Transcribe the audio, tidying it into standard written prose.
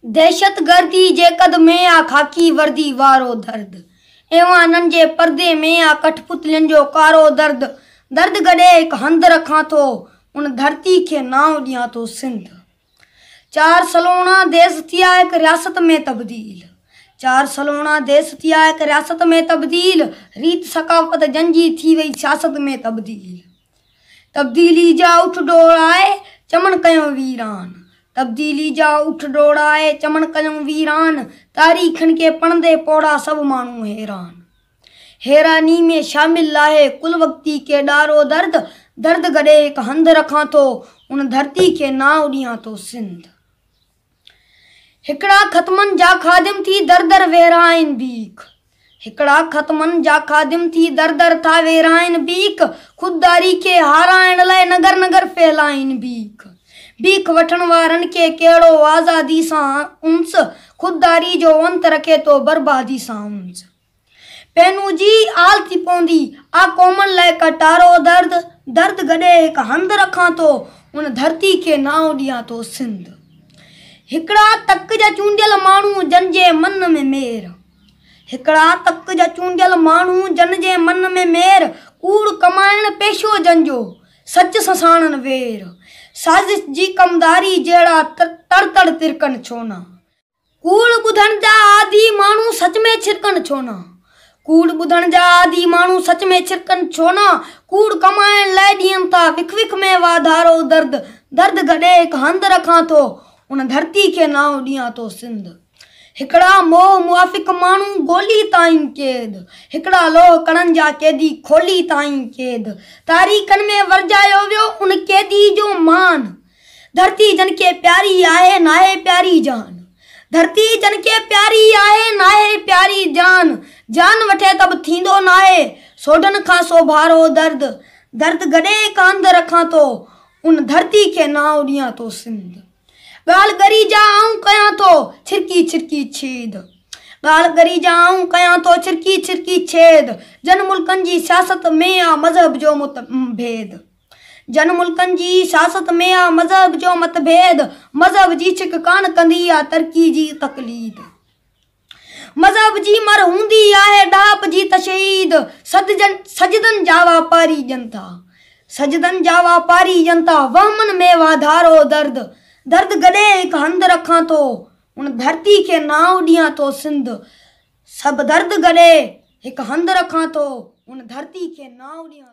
दहशतगर्दी जे कद में आ खाकी वर्दी वारो दर्द एवानन जे पर्दे में आ कठपुतलियन जो कारो दर्द दर्द गॾे हिकु हंधि रखां थो उन धरती खे नाव ॾियां थो सिंध। 4 सलोणा देश थिया हिकु रियासत में तब्दील 4 सलोणा देश थिया हिकु रियासत में तब्दील रीत सकाफ़त जंजी थी वई सियासत में तब्दीली जा उठ डोड़ाए चमन कयो वीरान तब्दीली जा उठ डोड़ाए चमन कयो वीरान तारीखन के पढ़ंदे पोड़ा सब माण्हू हैरानी में शामिल आहे कुल वक्ती के ॾारो दर्द दर्द गॾे हिकु हंधि रखां थो उन धरती के नाव ॾियां थो सिंध। हिकिड़ा ख़तमनि जा ख़ादिम थी दर दर वेराइन बीख हिकिड़ा ख़तमनि जा ख़ादिम थी दर दर था वेराइन बीख खुददारी के हाराइण लाइ नगर नगर फैलाइन बीख वठण वारनि के कहिड़ो आज़ादी सां उन्स खुददारी जो अंत रखे तो बर्बादी सां उन्स पैनू जी आल थी पवंदी आ क़ौमन लाइ कटारो दर्द दर्द गॾे हिकु हंधि रखां थो उन धरती के नाव ॾियां थो सिंध। हिकिड़ा तक जा चूंडियल माण्हू जन जे मन में मेर हिकिड़ा तक जा चूंडियल माण्हू जन जे मन में मेर कूड़ कमाइण पेशो जन जो सच ससाणन वेर साज़िश जी कमदारी जहिड़ा तर तर तिरकन छो न कूड़ ॿुधण जा आदि माण्हू सच में छिरकन छो न कूड़ ॿुधण जा आदि माण्हू सच में छिरकन छो न कूड़ कमाइण लाइ ॾियनि था विख विख में वाधारो दर्द दर्द गॾे हिकु हंधि रखां थो उन धरती के नाव ॾियां थो सिंध। हिकिड़ा मोह मुआफ़िक माण्हू गोली ताईं क़ैद हिकिड़ा लोह कणनि जा कैदी खोली ताईं क़ैद तारीख़नि में वरजायो वियो उन कैदी जो मान धरती जन के प्यारी आहे नाहे प्यारी जान धरती जन के प्यारी आहे नाहे प्यारी जान जान वठे तब थींदो नाहे सोडन खां सो भारो दर्द दर्द गॾे हिकु हंधि रखां थो उन धरती के नाव ॾियां थो सिंध। ॻाल्हि गरी जा आऊं कयां थो छिरकी छिरकी छेद ॻाल्हि गरी जा आऊं कयां थो छिरकी छिरकी छेद जन मुल्कनि जी सियासत में आ मज़हब जो मतभेद जन मुल्कनि जी सियासत में आ मज़हब जो मतभेद मज़हब जी छिक कान कंदी आ तरक़ी जी तक़लीद मज़हब जी मर हूंदी आहे ॾाप जी तशहीद सजदन जा वापारी जनता वहमन में वाधारो दर्द दर्द गॾे हिकु हंधि रखां थो उन धरती के नाव ॾियां थो सिंध सभु दर्द गॾे हिकु हंधि रखां थो उन धरती के नाव ॾियां